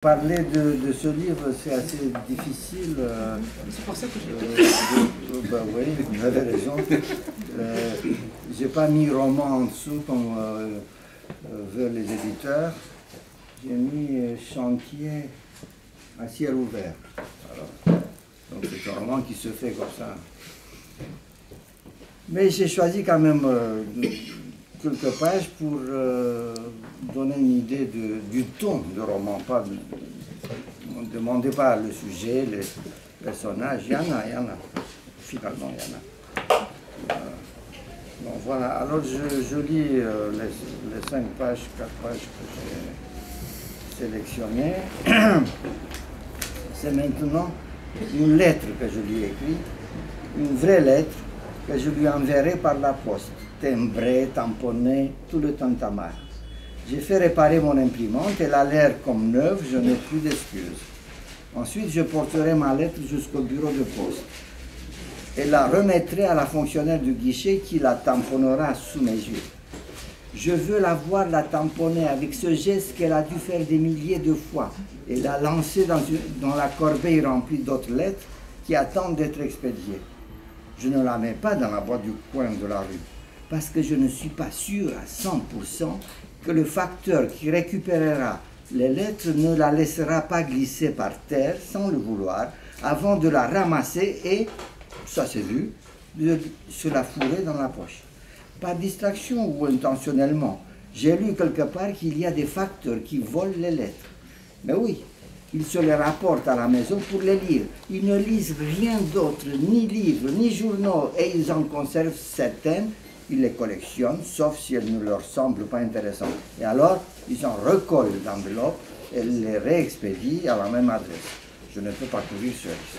Parler de ce livre, c'est assez difficile. C'est pour ça que je ben oui, vous avez raison. J'ai pas mis roman en dessous comme veulent les éditeurs. J'ai mis chantier à ciel ouvert. Alors, donc c'est un roman qui se fait comme ça. Mais j'ai choisi quand même quelques pages pour donner une idée du ton du roman. Pas, ne me demandez pas le sujet, les personnages, il y en a. Finalement, il y en a. Bon, voilà, alors je lis les 5 pages, 4 pages que j'ai sélectionnées. C'est maintenant une lettre que je lui ai écrite, une vraie lettre que je lui enverrai par la poste, timbrée, tamponnée, tout le tintamarre. J'ai fait réparer mon imprimante, elle a l'air comme neuve, je n'ai plus d'excuses. Ensuite, je porterai ma lettre jusqu'au bureau de poste et la remettrai à la fonctionnaire du guichet qui la tamponnera sous mes yeux. Je veux la voir la tamponner avec ce geste qu'elle a dû faire des milliers de fois et la lancer dans la corbeille remplie d'autres lettres qui attendent d'être expédiées. Je ne la mets pas dans la boîte du coin de la rue parce que je ne suis pas sûr à 100% que le facteur qui récupérera les lettres ne la laissera pas glisser par terre sans le vouloir avant de la ramasser et, ça c'est vu, de se la fourrer dans la poche. Par distraction ou intentionnellement, j'ai lu quelque part qu'il y a des facteurs qui volent les lettres. Mais oui, ils se les rapportent à la maison pour les lire. Ils ne lisent rien d'autre, ni livres, ni journaux, et ils en conservent certaines. Ils les collectionnent, sauf si elles ne leur semblent pas intéressantes. Et alors, ils en recollent l'enveloppe et les réexpédient à la même adresse. Je ne peux pas courir ce risque.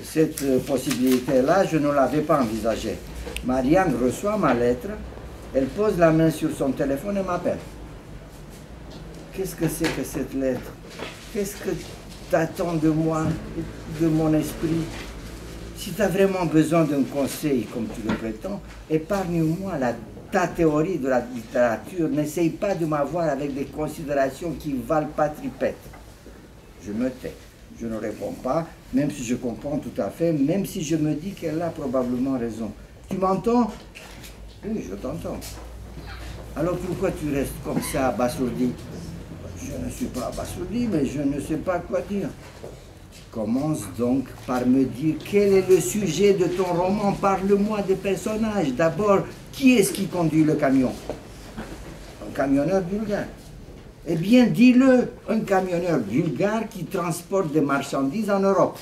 Cette possibilité-là, je ne l'avais pas envisagée. Marianne reçoit ma lettre, elle pose la main sur son téléphone et m'appelle. Qu'est-ce que c'est que cette lettre? Qu'est-ce que t'attends de moi, de mon esprit? Si tu as vraiment besoin d'un conseil, comme tu le prétends, épargne-moi ta théorie de la littérature. N'essaye pas de m'avoir avec des considérations qui valent pas tripette. Je me tais. Je ne réponds pas, même si je comprends tout à fait, même si je me dis qu'elle a probablement raison. Tu m'entends? Oui, je t'entends. Alors pourquoi tu restes comme ça, abasourdi? Je ne suis pas abasourdi, mais je ne sais pas quoi dire. Commence donc par me dire quel est le sujet de ton roman. Parle-moi des personnages. D'abord, qui est-ce qui conduit le camion? Un camionneur bulgare. Eh bien, dis-le, un camionneur bulgare qui transporte des marchandises en Europe.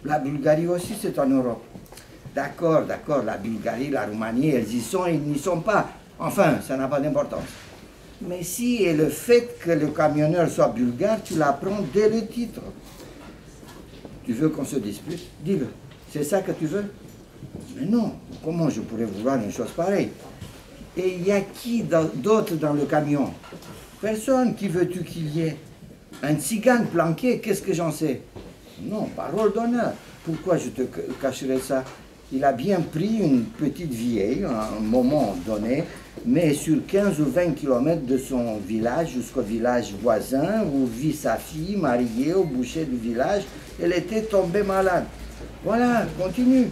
La Bulgarie aussi, c'est en Europe. D'accord, la Bulgarie, la Roumanie, elles y sont et ils n'y sont pas. Enfin, ça n'a pas d'importance. Mais si et le fait que le camionneur soit bulgare, tu l'apprends dès le titre. Tu veux qu'on se dispute? Dis-le. C'est ça que tu veux? Mais non, comment je pourrais vouloir une chose pareille? Et il y a qui d'autre dans le camion? Personne. Qui veux-tu qu'il y ait? Un tzigane planqué, qu'est-ce que j'en sais? Non, parole d'honneur. Pourquoi je te cacherais ça? Il a bien pris une petite vieille à un moment donné, mais sur 15 ou 20 kilomètres de son village jusqu'au village voisin où vit sa fille mariée au boucher du village, elle était tombée malade. Voilà, continue.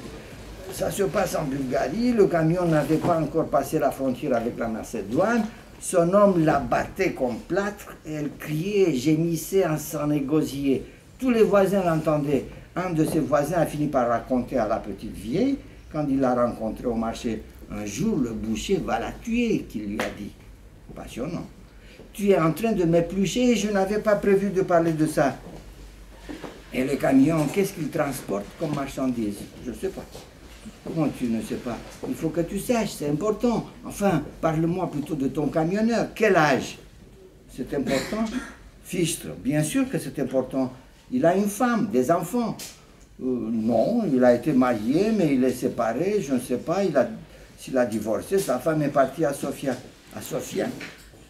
Ça se passe en Bulgarie, le camion n'avait pas encore passé la frontière avec la Macédoine. Son homme la battait comme plâtre, et elle criait et gémissait en s'en négocier. Tous les voisins l'entendaient. Un de ses voisins a fini par raconter à la petite vieille, quand il l'a rencontrée au marché, un jour le boucher va la tuer, qu'il lui a dit. Passionnant. Tu es en train de m'éplucher et je n'avais pas prévu de parler de ça. Et le camion, qu'est-ce qu'il transporte comme marchandise? Je ne sais pas. Comment tu ne sais pas? Il faut que tu saches, c'est important. Enfin, parle-moi plutôt de ton camionneur. Quel âge? C'est important? Fichtre, bien sûr que c'est important. Il a une femme, des enfants. Non, il a été marié, mais il est séparé, je ne sais pas. S'il a divorcé, sa femme est partie à Sofia. À Sofia.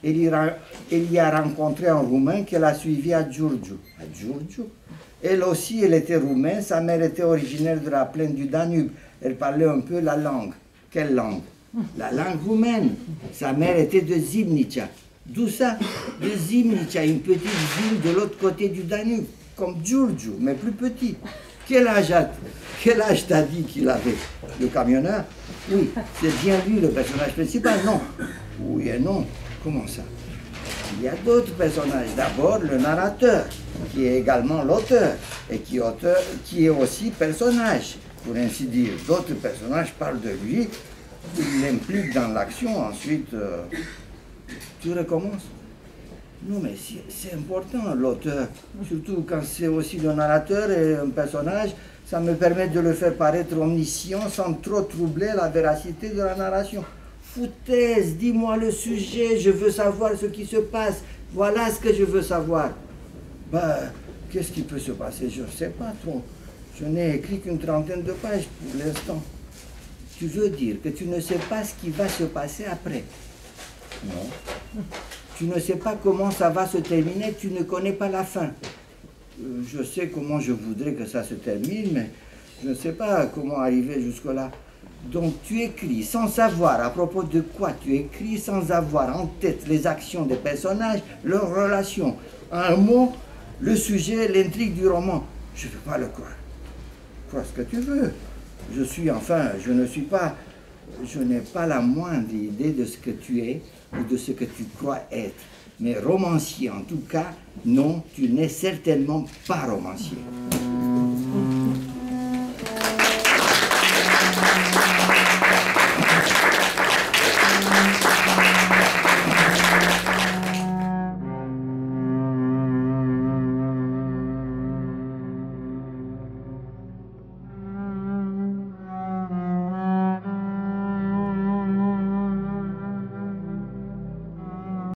Il y a rencontré un Roumain qu'elle a suivi à Giurgiu. À Giurgiu? Elle aussi, elle était roumaine. Sa mère était originaire de la plaine du Danube. Elle parlait un peu la langue. Quelle langue? La langue roumaine. Sa mère était de Zimnica. D'où ça? De Zimnica, une petite ville de l'autre côté du Danube, comme Giurgiu, mais plus petit. Quel âge t'as dit qu'il avait? Le camionneur? Oui, c'est bien lui le personnage principal, non? Oui et non. Comment ça? Il y a d'autres personnages. D'abord, le narrateur, qui est également l'auteur, et qui est aussi personnage, pour ainsi dire. D'autres personnages parlent de lui, il l'implique dans l'action, ensuite, tu recommences. Non, mais c'est important, l'auteur, surtout quand c'est aussi le narrateur et un personnage, ça me permet de le faire paraître omniscient sans trop troubler la véracité de la narration. Foutaise, dis-moi le sujet, je veux savoir ce qui se passe, voilà ce que je veux savoir. Ben, qu'est-ce qui peut se passer? Je ne sais pas trop. Je n'ai écrit qu'une trentaine de pages pour l'instant. Tu veux dire que tu ne sais pas ce qui va se passer après? Non. Tu ne sais pas comment ça va se terminer, tu ne connais pas la fin. Je sais comment je voudrais que ça se termine, mais je ne sais pas comment arriver jusque-là. Donc tu écris sans savoir à propos de quoi tu écris, sans avoir en tête les actions des personnages, leurs relations. En un mot, le sujet, l'intrigue du roman. Je ne peux pas le croire. Crois ce que tu veux. Je n'ai pas la moindre idée de ce que tu es ou de ce que tu crois être. Mais romancier, en tout cas, non, tu n'es certainement pas romancier.